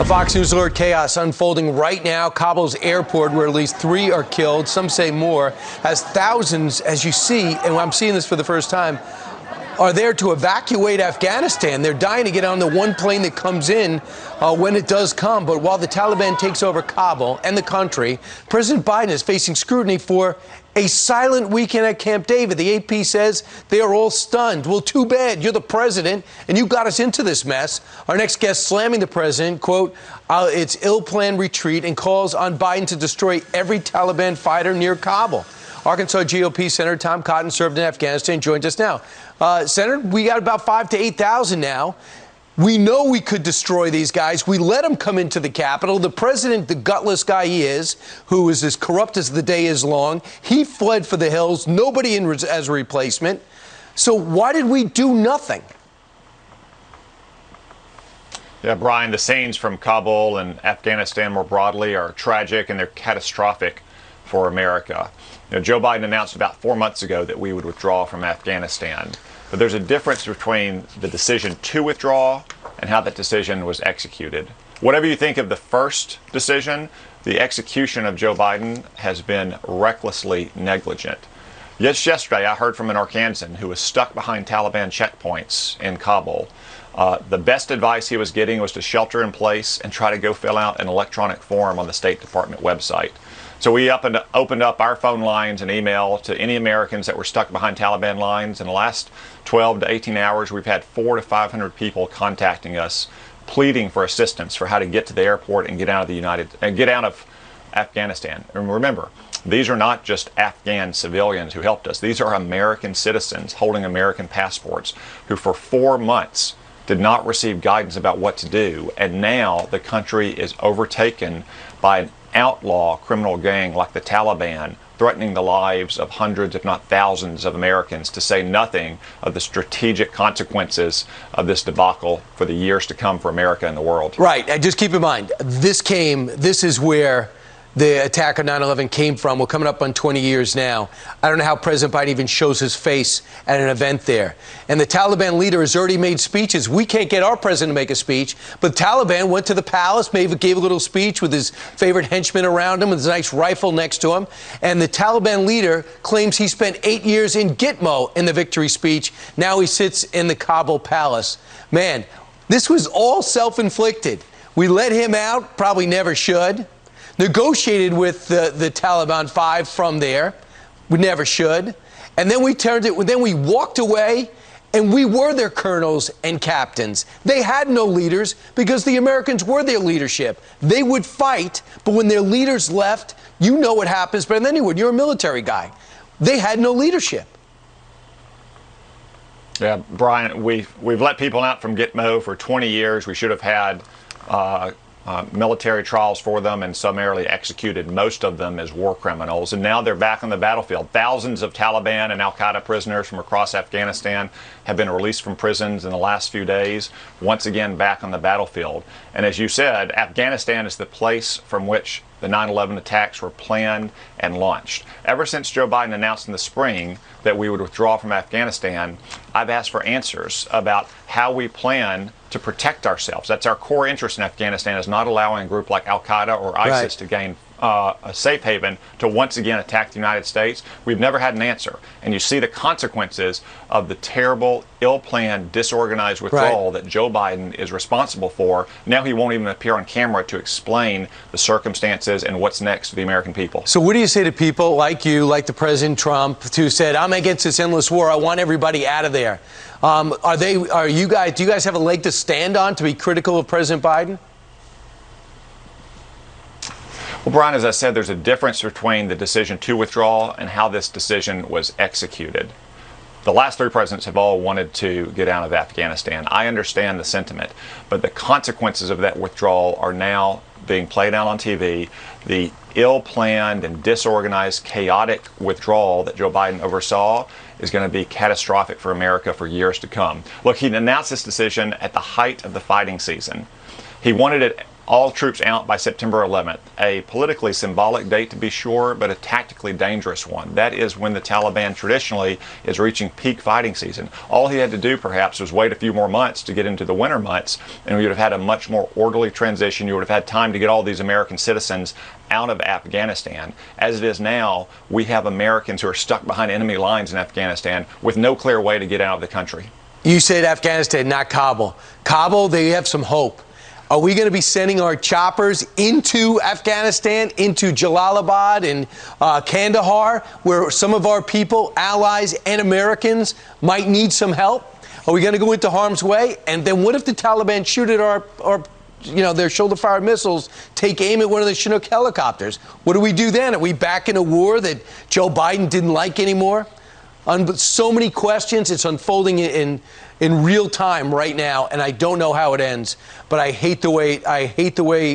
A Fox News alert: chaos unfolding right now. Kabul's airport, where at least 3 are killed, some say more, has thousands, as you see, and I'm seeing this for the first time, are there to evacuate Afghanistan. They're dying to get on the one plane that comes in when it does come. But while the Taliban takes over Kabul and the country, President Biden is facing scrutiny for a silent weekend at Camp David. The AP says they are all stunned. Well, too bad. You're the president, and you got us into this mess. Our next guest slamming the president, quote, it's ill-planned retreat, and calls on Biden to destroy every Taliban fighter near Kabul. Arkansas GOP Senator Tom Cotton served in Afghanistan, joins us now. Senator, we got about 5,000 to 8,000 now. We know we could destroy these guys. We let them come into the Capitol. The president, the gutless guy he is, who is as corrupt as the day is long, he fled for the hills. Nobody in as a replacement. So why did we do nothing? Yeah, Brian, the scenes from Kabul and Afghanistan more broadly are tragic, and they're catastrophic for America. You know, Joe Biden announced about 4 months ago that we would withdraw from Afghanistan. But there's a difference between the decision to withdraw and how that decision was executed. Whatever you think of the first decision, the execution of Joe Biden has been recklessly negligent. Just yesterday, I heard from an Arkansan who was stuck behind Taliban checkpoints in Kabul. The best advice he was getting was to shelter in place and try to go fill out an electronic form on the State Department website. So we opened up our phone lines and email to any Americans that were stuck behind Taliban lines. In the last 12 to 18 hours, we've had 400 to 500 people contacting us, pleading for assistance for how to get to the airport and get out of Afghanistan. And remember, these are not just Afghan civilians who helped us. These are American citizens holding American passports who for 4 months did not receive guidance about what to do. And now the country is overtaken by an outlaw criminal gang like the Taliban, threatening the lives of hundreds, if not thousands, of Americans, to say nothing of the strategic consequences of this debacle for the years to come for America and the world. Right. And just keep in mind, this is where the attack on 9/11 came from. We're coming up on 20 years now. I don't know how President Biden even shows his face at an event there. And the Taliban leader has already made speeches. We can't get our president to make a speech, but Taliban went to the palace, maybe gave a little speech with his favorite henchman around him with his nice rifle next to him. And the Taliban leader claims he spent 8 years in Gitmo in the victory speech. Now he sits in the Kabul palace. Man, this was all self-inflicted. We let him out, probably never should. Negotiated with the Taliban 5 from there. We never should. And then we walked away, and we were their colonels and captains. They had no leaders because the Americans were their leadership. They would fight, but when their leaders left, you know what happens better than anyone. You're a military guy. They had no leadership. Yeah, Brian, we've let people out from Gitmo for 20 years. We should have had military trials for them and summarily executed most of them as war criminals. And now they're back on the battlefield. Thousands of Taliban and al-Qaeda prisoners from across Afghanistan have been released from prisons in the last few days, once again back on the battlefield. And as you said, Afghanistan is the place from which the 9/11 attacks were planned and launched. Ever since Joe Biden announced in the spring that we would withdraw from Afghanistan, I've asked for answers about how we plan to protect ourselves. That's our core interest in Afghanistan, is not allowing a group like al-Qaeda or ISIS to gain a safe haven to once again attack the United States. We've never had an answer. And you see the consequences of the terrible, ill-planned, disorganized withdrawal that Joe Biden is responsible for. Now he won't even appear on camera to explain the circumstances and what's next to the American people. So what do you say to people like you, like the President Trump, who said, I'm against this endless war, I want everybody out of there? Do you guys have a leg to stand on to be critical of President Biden? Well, Brian, as I said, there's a difference between the decision to withdraw and how this decision was executed. The last 3 presidents have all wanted to get out of Afghanistan. I understand the sentiment, but the consequences of that withdrawal are now being played out on TV. The ill-planned and disorganized, chaotic withdrawal that Joe Biden oversaw is going to be catastrophic for America for years to come. Look, he announced this decision at the height of the fighting season. He wanted it all troops out by September 11th. A politically symbolic date to be sure, but a tactically dangerous one. That is when the Taliban traditionally is reaching peak fighting season. All he had to do perhaps was wait a few more months to get into the winter months, and we would have had a much more orderly transition. You would have had time to get all these American citizens out of Afghanistan. As it is now, we have Americans who are stuck behind enemy lines in Afghanistan with no clear way to get out of the country. You said Afghanistan, not Kabul. Kabul, they have some hope. Are we going to be sending our choppers into Afghanistan, into Jalalabad and Kandahar, where some of our people, allies, and Americans might need some help? Are we going to go into harm's way? And then what if the Taliban shoot at their shoulder-fired missiles, take aim at one of the Chinook helicopters? What do we do then? Are we back in a war that Joe Biden didn't like anymore? So many questions. It's unfolding in real time right now, and I don't know how it ends. But I hate the way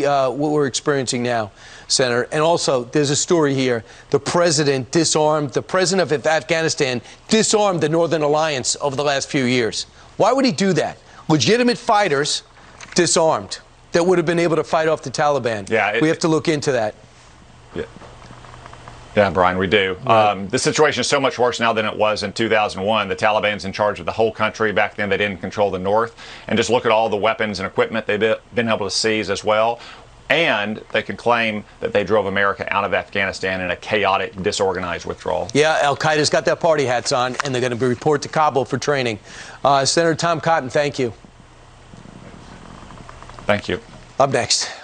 what we're experiencing now, Senator. And also, there's a story here. The president of Afghanistan disarmed the Northern Alliance over the last few years. Why would he do that? Legitimate fighters disarmed that would have been able to fight off the Taliban. Yeah, we have to look into that. Yeah, Brian, we do. Right. The situation is so much worse now than it was in 2001. The Taliban's in charge of the whole country. Back then, they didn't control the north. And just look at all the weapons and equipment they've been able to seize as well. And they can claim that they drove America out of Afghanistan in a chaotic, disorganized withdrawal. Yeah, Al-Qaeda's got their party hats on, and they're going to report to Kabul for training. Senator Tom Cotton, thank you. Thank you. Up next.